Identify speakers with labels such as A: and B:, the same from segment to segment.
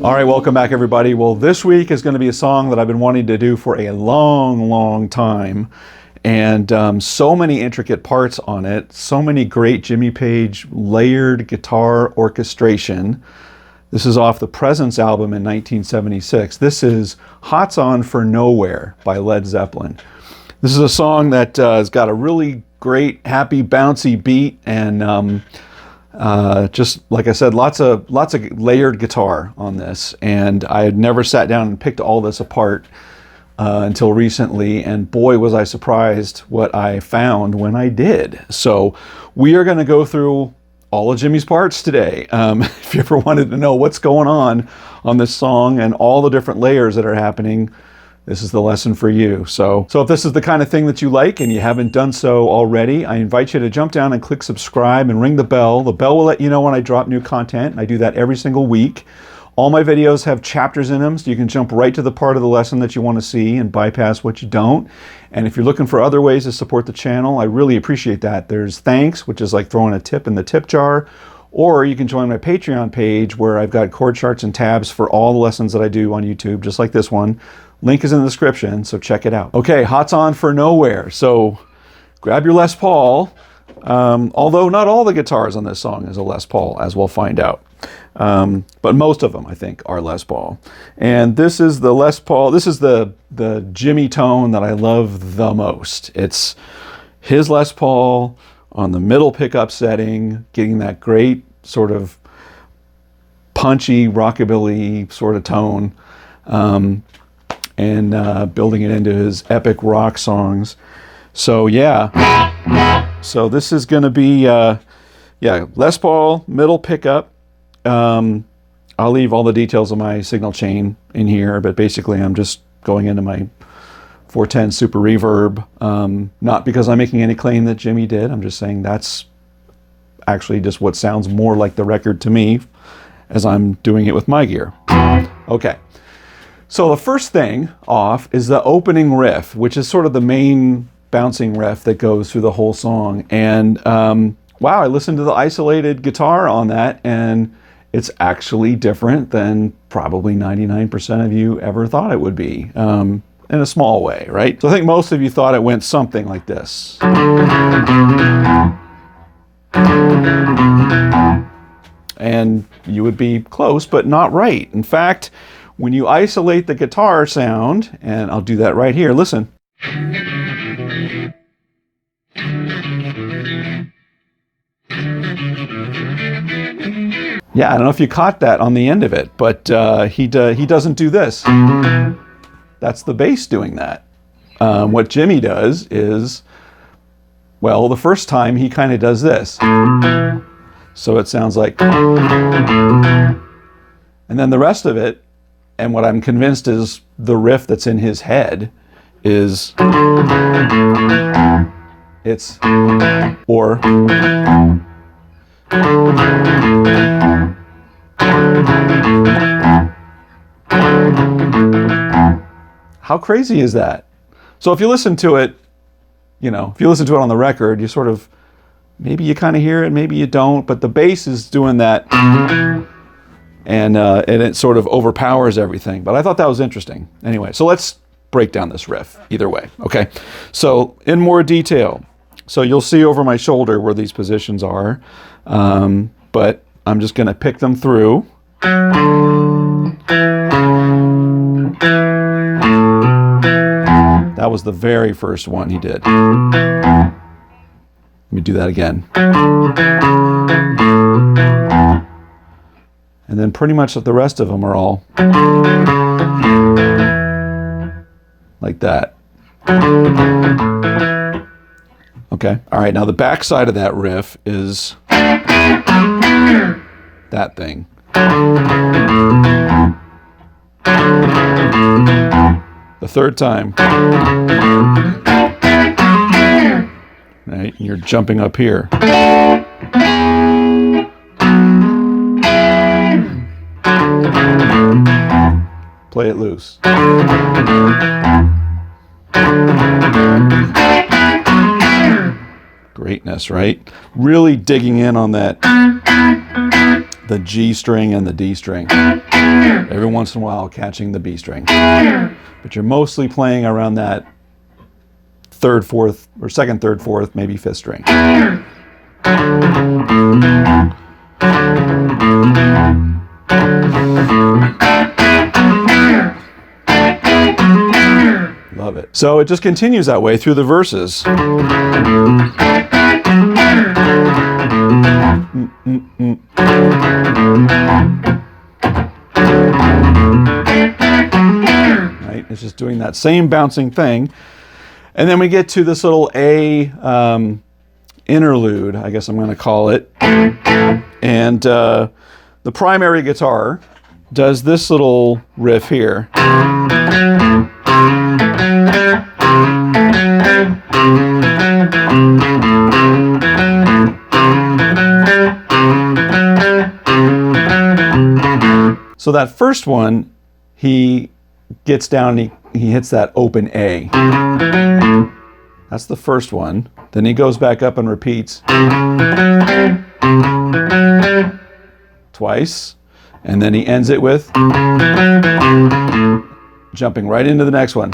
A: All right, welcome back everybody. Well, this week is going to be a song that I've been wanting to do for a long time, and so many intricate parts on it, so many great Jimmy Page layered guitar orchestration. This is off the Presence album in 1976. This is Hots On for Nowhere by Led Zeppelin. This is a song that has got a really great, happy, bouncy beat, and just like I said, lots of layered guitar on this. And I had never sat down and picked all this apart until recently, and boy was I surprised what I found when I did. So we are going to go through all of Jimmy's parts today. If you ever wanted to know what's going on this song and all the different layers that are happening, this is the lesson for you. So if this is the kind of thing that you like and you haven't done so already, I invite you to jump down and click subscribe and ring the bell. The bell will let you know when I drop new content. I do that every single week. All my videos have chapters in them, so you can jump right to the part of the lesson that you want to see and bypass what you don't. And if you're looking for other ways to support the channel, I really appreciate that. There's thanks, which is like throwing a tip in the tip jar, or you can join my Patreon page where I've got chord charts and tabs for all the lessons that I do on YouTube, just like this one. Link is in the description, so check it out. Okay, Hots On for Nowhere. So grab your Les Paul, although not all the guitars on this song is a Les Paul, as we'll find out. But most of them, I think, are Les Paul. And this is the Les Paul, this is the Jimmy tone that I love the most. It's his Les Paul on the middle pickup setting, getting that great sort of punchy rockabilly sort of tone. And building it into his epic rock songs. So yeah, so this is going to be, yeah, Les Paul, middle pickup. I'll leave all the details of my signal chain in here, but basically I'm just going into my 410 Super Reverb, not because I'm making any claim that Jimmy did. I'm just saying that's actually just what sounds more like the record to me as I'm doing it with my gear. Okay. So the first thing off is the opening riff, which is sort of the main bouncing riff that goes through the whole song. And wow, I listened to the isolated guitar on that, and it's actually different than probably 99% of you ever thought it would be, in a small way, right? So I think most of you thought it went something like this. And you would be close, but not right. In fact, when you isolate the guitar sound, and I'll do that right here, listen. Yeah, I don't know if you caught that on the end of it, but he doesn't do this. That's the bass doing that. What Jimmy does is, well, the first time he kind of does this. So it sounds like, and then the rest of it, and what I'm convinced is the riff that's in his head is, it's, or, how crazy is that? So if you listen to it, you know, if you listen to it on the record, you sort of, maybe you kind of hear it, maybe you don't, but the bass is doing that. And it sort of overpowers everything. But I thought that was interesting. Anyway, so let's break down this riff either way, okay? So in more detail. So you'll see over my shoulder where these positions are, but I'm just going to pick them through. That was the very first one he did. Let me do that again. And then pretty much the rest of them are all like that. Okay, all right, now the back side of that riff is that thing. The third time. Right, and you're jumping up here. Play it loose. Greatness, right? Really digging in on that, the G string and the D string. every once in a while catching the B string. But you're mostly playing around that third, fourth, or second, third, fourth, maybe fifth string. Love it. So it just continues that way through the verses. Right? It's just doing that same bouncing thing. And then we get to this little A interlude, I guess I'm going to call it. And the primary guitar does this little riff here. So that first one, he gets down and he hits that open A. That's the first one. Then he goes back up and repeats twice. And then he ends it with jumping right into the next one.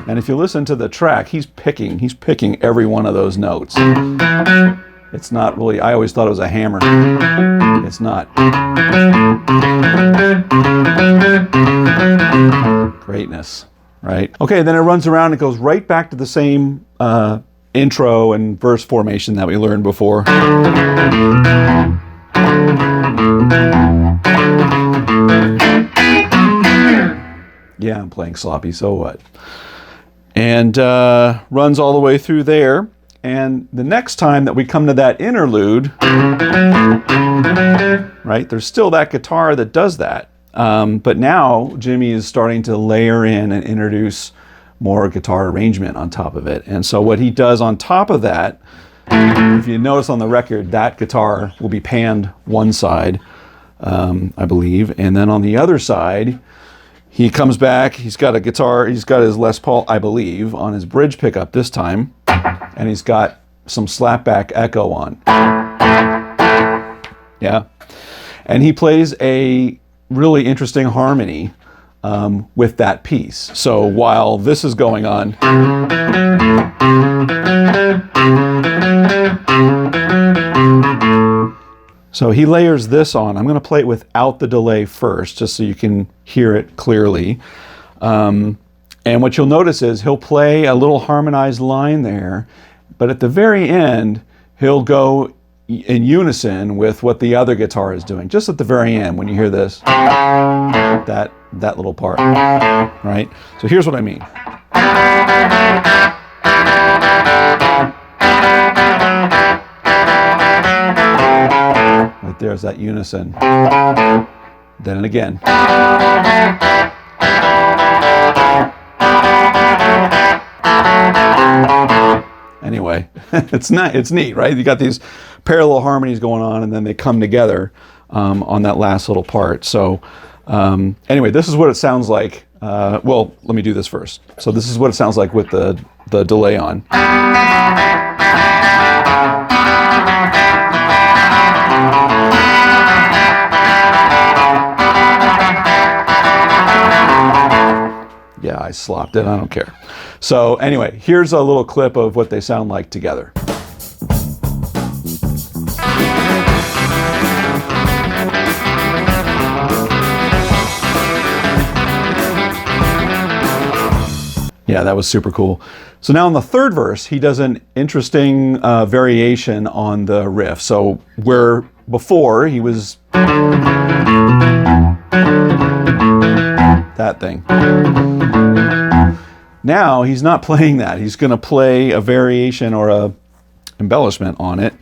A: And if you listen to the track, he's picking every one of those notes. It's not really, I always thought it was a hammer. It's not. Greatness, right? Okay, then it runs around and goes right back to the same intro and verse formation that we learned before. Yeah, I'm playing sloppy, so what? And runs all the way through there. And the next time that we come to that interlude, right, there's still that guitar that does that. But now Jimmy is starting to layer in and introduce more guitar arrangement on top of it. And so what he does on top of that, if you notice on the record, that guitar will be panned one side, I believe. And then on the other side, he comes back, he's got a guitar, he's got his Les Paul, I believe, on his bridge pickup this time. And he's got some slapback echo on. Yeah. And he plays a really interesting harmony with that piece. So while this is going on, so he layers this on. I'm going to play it without the delay first, just so you can hear it clearly. And what you'll notice is he'll play a little harmonized line there, but at the very end, he'll go in unison with what the other guitar is doing, just at the very end when you hear this, that little part, right? So here's what I mean. Right there's that unison. Then and again. Anyway, it's neat, right? You got these parallel harmonies going on, and then they come together on that last little part. So anyway, this is what it sounds like. Well, let me do this first. So this is what it sounds like with the delay on. Yeah, I slopped it. I don't care. So anyway, here's a little clip of what they sound like together. Yeah, that was super cool. So now in the third verse, he does an interesting variation on the riff. So where before he was that thing. Now he's not playing that. He's going to play a variation or a embellishment on it.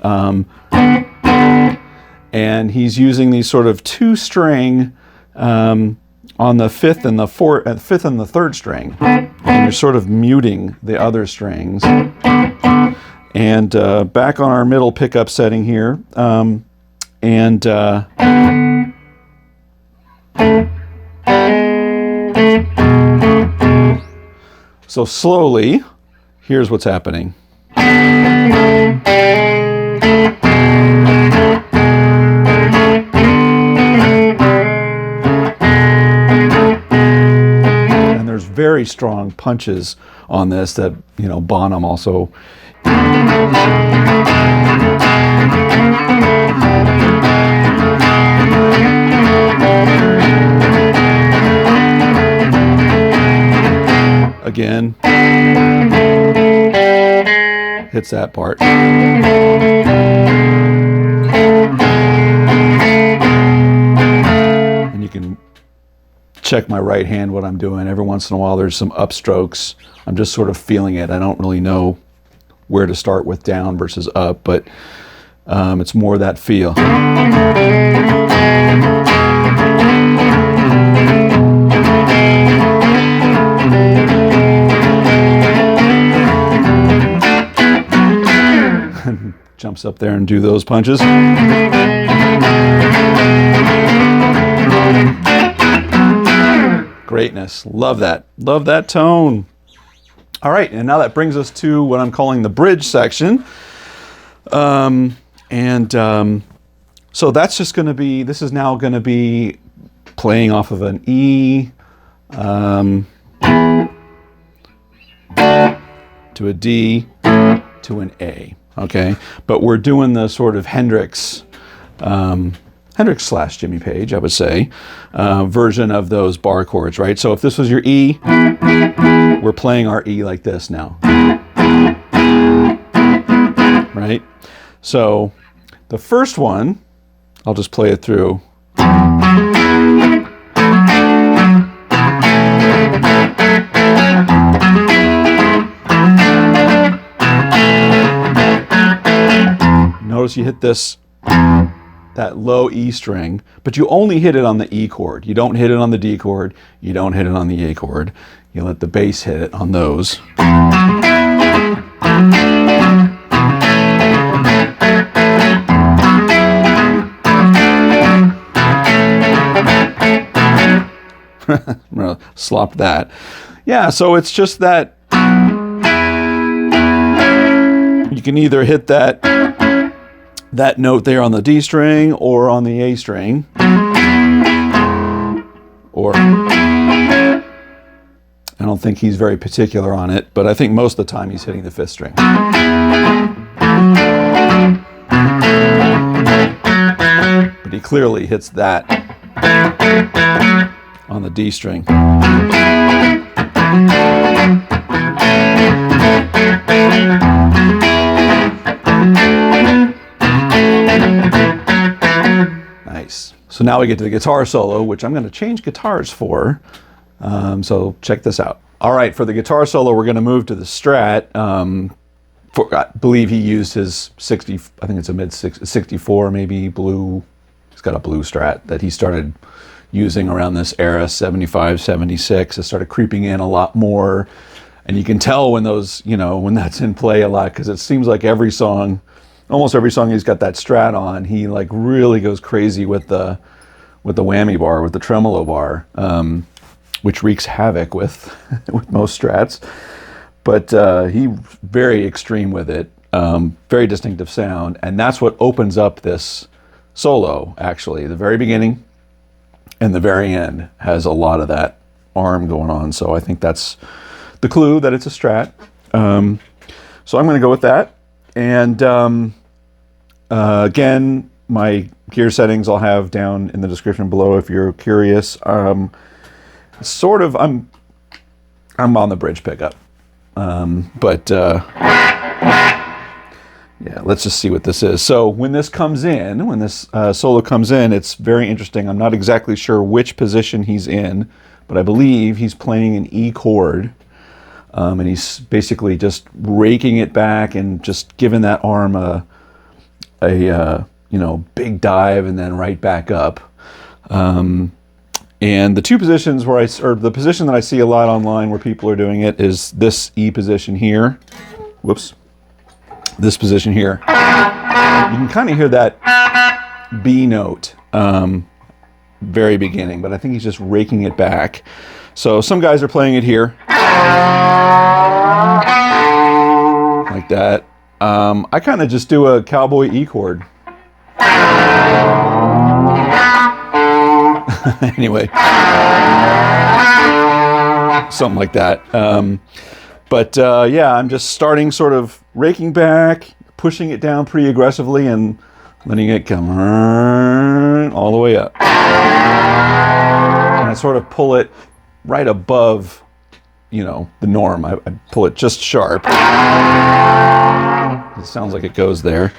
A: And he's using these sort of two string on the fifth and the third string. And you're sort of muting the other strings. And back on our middle pickup setting here. So slowly, here's what's happening. And there's very strong punches on this that, you know, Bonham also. Again, hits that part. And you can check my right hand what I'm doing. Every once in a while there's some upstrokes. I'm just sort of feeling it. I don't really know where to start with down versus up, but it's more that feel. Jumps up there and do those punches. Greatness. Love that. Love that tone. All right, and now that brings us to what I'm calling the bridge section. So that's just going to be, this is now going to be playing off of an E to a D to an A. Okay, but we're doing the sort of Hendrix slash Jimmy Page, I would say, version of those bar chords, right? So if this was your E, we're playing our E like this now, right? So the first one, I'll just play it through. Notice you hit this, that low E string, but you only hit it on the E chord. You don't hit it on the D chord. You don't hit it on the A chord. You let the bass hit it on those. I'm gonna slop that. Yeah, so it's just that you can either hit that note there on the D string or on the A string, or I don't think he's very particular on it, but I think most of the time he's hitting the fifth string. But he clearly hits that on the D string. Nice. So now we get to the guitar solo, which I'm going to change guitars for. So check this out. All right, for the guitar solo, we're going to move to the Strat. I believe he used his 60, I think it's a mid 64, maybe blue. He's got a blue Strat that he started using around this era, 75, 76. It started creeping in a lot more. And you can tell when those, you know, when that's in play a lot, because it seems like every song, almost every song he's got that Strat on, he like really goes crazy with the whammy bar, with the tremolo bar, which wreaks havoc with most Strats. But he's very extreme with it, very distinctive sound, and that's what opens up this solo, actually. The very beginning and the very end has a lot of that arm going on, so I think that's the clue that it's a Strat. So I'm going to go with that. And again, my gear settings I'll have down in the description below if you're curious. I'm on the bridge pickup. Yeah, let's just see what this is. So when this comes in, when this solo comes in, it's very interesting. I'm not exactly sure which position he's in, but I believe he's playing an E chord. And he's basically just raking it back and just giving that arm a big dive and then right back up. And the two positions the position that I see a lot online where people are doing it is this E position here. Whoops. This position here. You can kind of hear that B note very beginning, but I think he's just raking it back. So some guys are playing it here. like that. I kind of just do a cowboy E chord. Anyway, something like that. Yeah, I'm just starting sort of raking back, pushing it down pretty aggressively, and letting it come all the way up. And I sort of pull it right above, the norm. I pull it just sharp. It sounds like it goes there.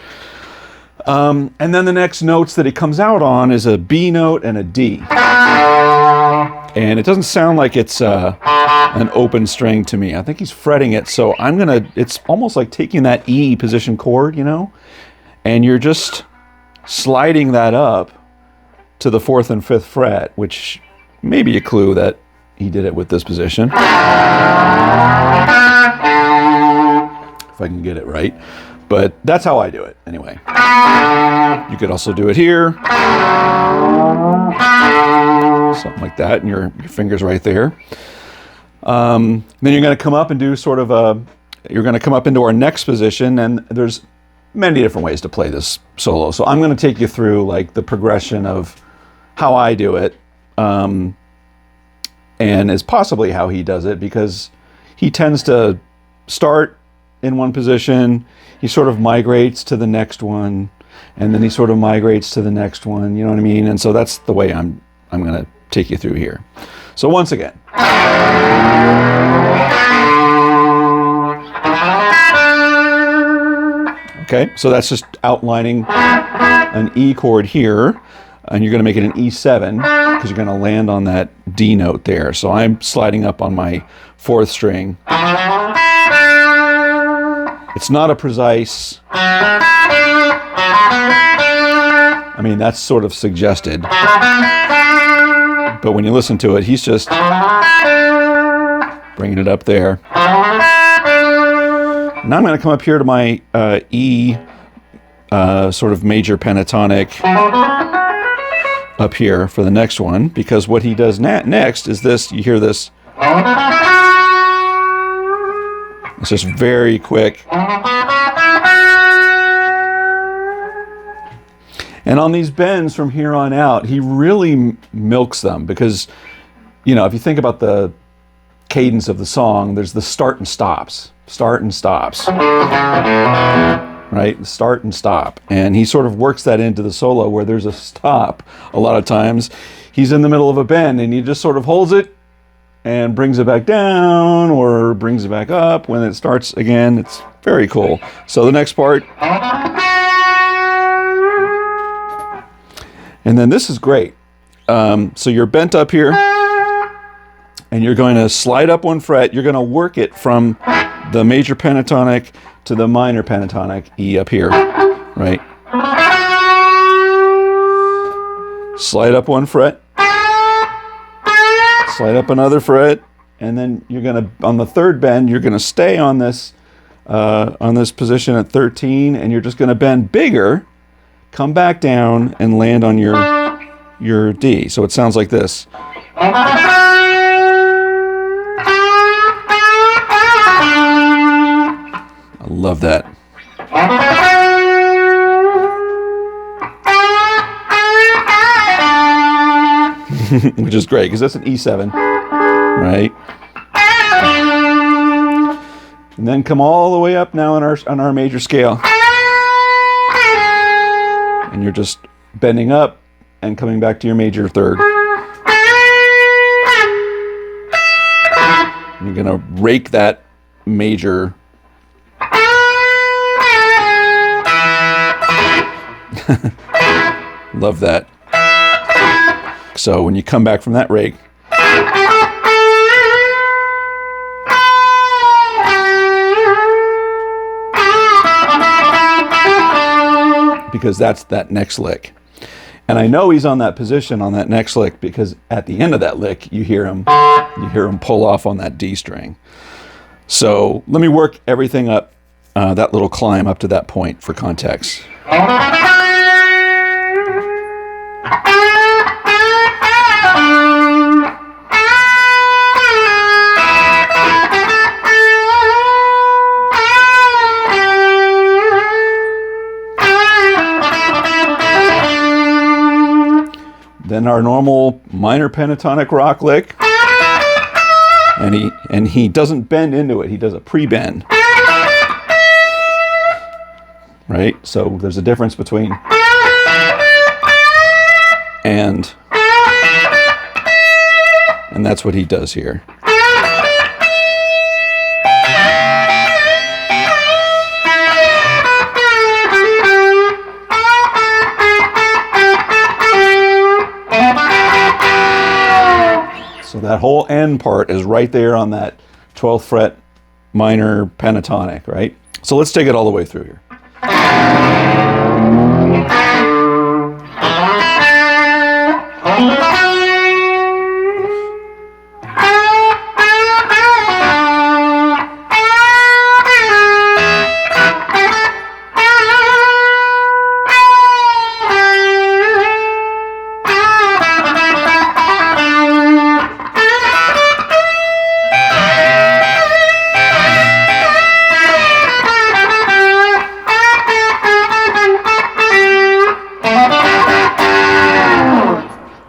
A: And then the next notes that it comes out on is a B note and a D. And it doesn't sound like it's an open string to me. I think he's fretting it, so it's almost like taking that E position chord, and you're just sliding that up to the 4th and 5th fret, which may be a clue that he did it with this position. If I can get it right. But that's how I do it, anyway. You could also do it here. Something like that, and your finger's right there. Then you're going to come up and do sort of you're going to come up into our next position, and there's many different ways to play this solo. So I'm going to take you through like the progression of how I do it, and is possibly how he does it, because he tends to start in one position, he sort of migrates to the next one, and then he sort of migrates to the next one, you know what I mean? And so that's the way I'm going to take you through here. So once again. Okay, so that's just outlining an E chord here, and you're going to make it an E7 because you're going to land on that D note there. So I'm sliding up on my 4th string. It's not a precise, I mean, that's sort of suggested. But when you listen to it, he's just bringing it up there. Now I'm going to come up here to my E sort of major pentatonic up here for the next one, because what he does next is this. You hear this. It's just very quick. And on these bends from here on out, he really milks them, because, if you think about the cadence of the song, there's the start and stops. Start and stops. Right? Start and stop. And he sort of works that into the solo where there's a stop. A lot of times he's in the middle of a bend and he just sort of holds it and brings it back down or brings it back up when it starts again. It's very cool. So the next part. And then this is great. So you're bent up here and you're going to slide up 1 fret. You're going to work it from the major pentatonic to the minor pentatonic E up here, right? Slide up 1 fret. Slide up another fret, and then you're gonna, on the 3rd bend, you're gonna stay on this position at 13, and you're just gonna bend bigger, come back down, and land on your D. So it sounds like this. I love that. Which is great, because that's an E7, right? And then come all the way up now on our major scale. And you're just bending up and coming back to your major 3rd. And you're going to rake that major. Love that. So when you come back from that rake, because that's that next lick. And I know he's on that position on that next lick because at the end of that lick, you hear him pull off on that D string. So let me work everything up, that little climb up to that point for context. then our normal minor pentatonic rock lick, and he doesn't bend into it, he does a pre-bend. Right? So there's a difference between and that's what he does here. So that whole end part is right there on that 12th fret minor pentatonic, right? So let's take it all the way through here.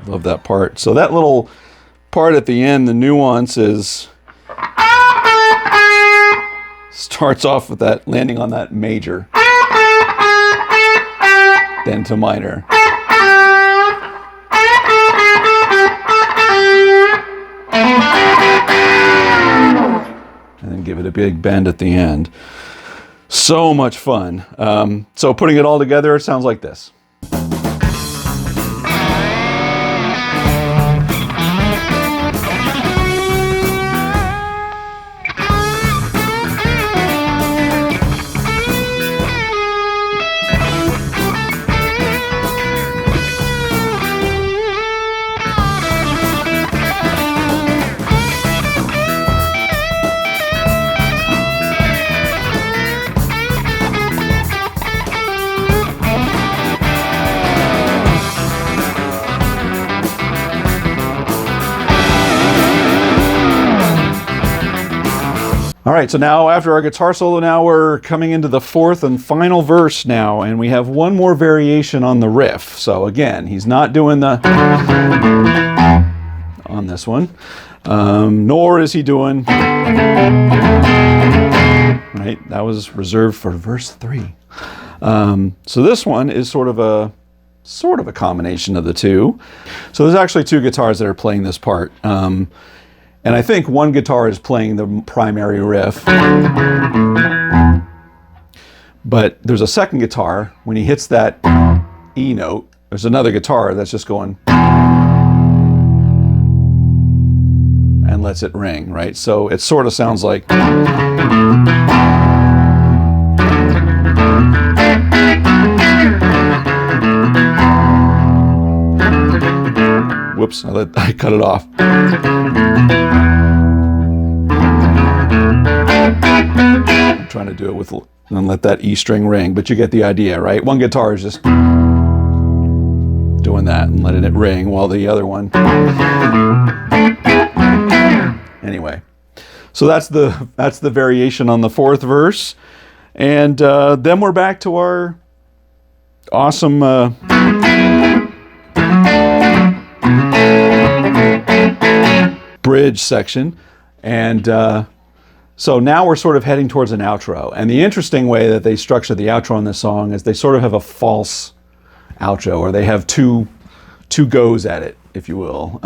A: Love that part. So that little part at the end, the nuance is starts off with that landing on that major, then to minor, and then give it a big bend at the end. So much fun. So putting it all together, it sounds like this. All right, so now after our guitar solo, now we're coming into the fourth and final verse now, and we have one more variation on the riff. So again, he's not doing the on this one, nor is he doing, right? That was reserved for verse 3. So this one is sort of a combination of the two. So there's actually two guitars that are playing this part. And I think one guitar is playing the primary riff. But there's a second guitar. When he hits that E note, there's another guitar that's just going and lets it ring, right? So it sort of sounds like... Whoops, I cut it off. I'm trying to do it with, and let that E string ring, but you get the idea, right? One guitar is just doing that and letting it ring, while the other one... Anyway, so that's the variation on the fourth verse. And then we're back to our awesome... bridge section, and so now we're sort of heading towards an outro. And the interesting way that they structure the outro in this song is they sort of have a false outro, or they have two goes at it, if you will,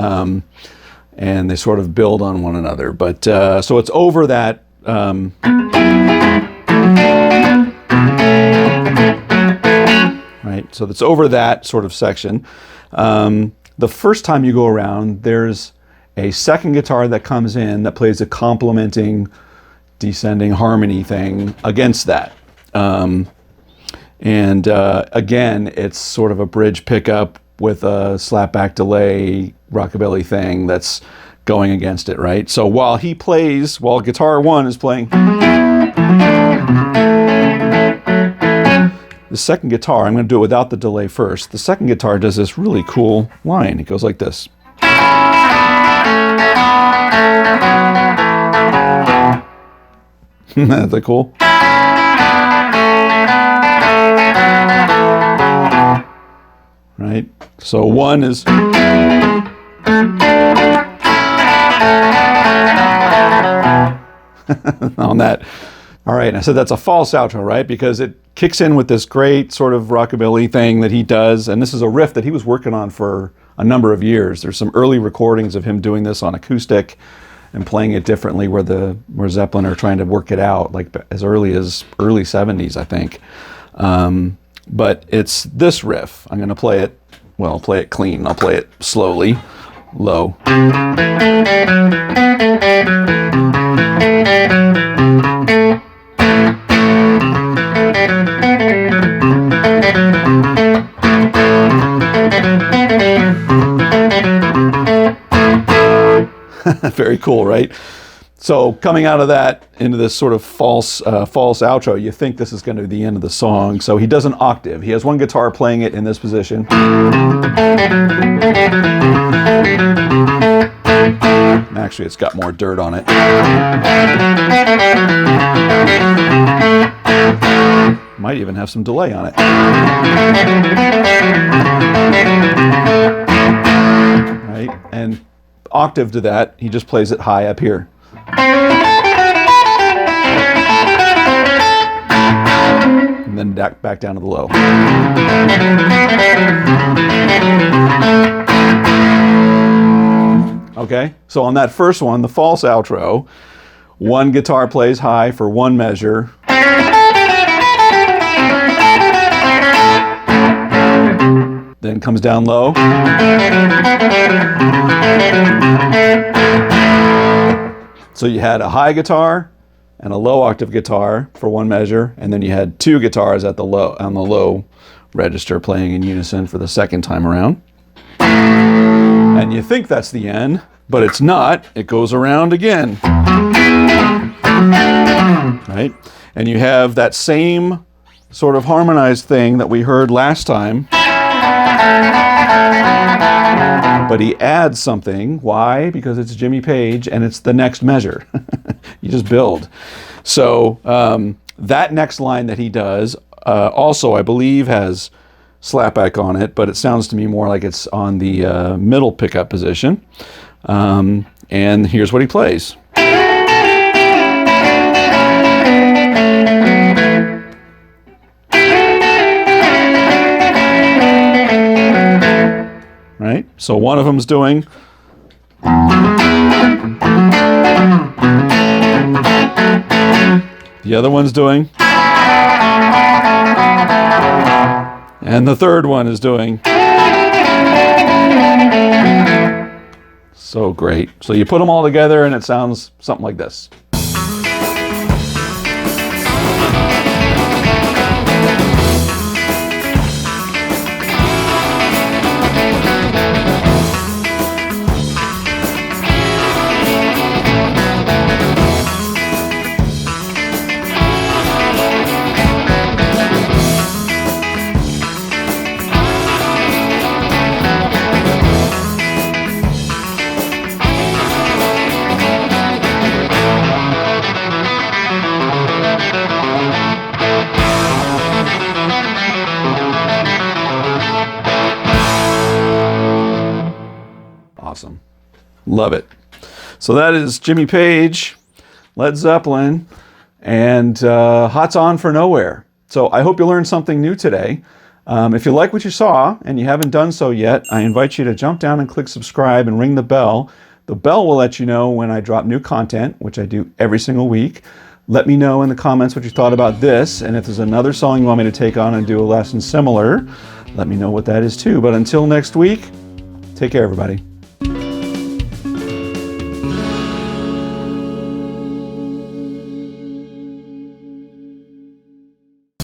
A: and they sort of build on one another. But so it's over that right, so it's over that sort of section. The first time you go around, there's a second guitar that comes in that plays a complementing descending harmony thing against that. Again, it's sort of a bridge pickup with a slapback delay rockabilly thing that's going against it, right? So while guitar one is playing, the second guitar, I'm going to do it without the delay first. The second guitar does this really cool line. It goes like this. Isn't that cool? right? So 1 is on that. All right, I said that's a false outro, right? Because it kicks in with this great sort of rockabilly thing that he does, and this is a riff that he was working on for a number of years. There's some early recordings of him doing this on acoustic and playing it differently where Zeppelin are trying to work it out, like as early as early 70s, I think. But it's this riff. I'm going to play it, well, I'll play it clean. I'll play it slowly, low. Very cool, right? So coming out of that into this sort of false outro, you think this is going to be the end of the song. So he does an octave. He has one guitar playing it in this position. Actually, it's got more dirt on it. Might even have some delay on it. Right? And octave to that, he just plays it high up here. And then back down to the low. Okay, so on that first one, the false outro, one guitar plays high for one measure. Then comes down low. So you had a high guitar and a low octave guitar for one measure, and then you had two guitars at the low on the low register playing in unison for the second time around. And you think that's the end, but it's not. It goes around again. Right? And you have that same sort of harmonized thing that we heard last time. But he adds something. Why? Because it's Jimmy Page and it's the next measure. You just build. So that next line that he does also, I believe, has slapback on it, but it sounds to me more like it's on the middle pickup position. And here's what he plays. Right? So one of them's doing. The other one's doing. And the third one is doing. So great. So you put them all together and it sounds something like this. Awesome. Love it. So that is Jimmy Page, Led Zeppelin, and Hot's On for Nowhere. So I hope you learned something new today. If you like what you saw and you haven't done so yet, I invite you to jump down and click subscribe and ring the bell. The bell will let you know when I drop new content, which I do every single week. Let me know in the comments what you thought about this, and if there's another song you want me to take on and do a lesson similar, let me know what that is too. But until next week, take care, everybody.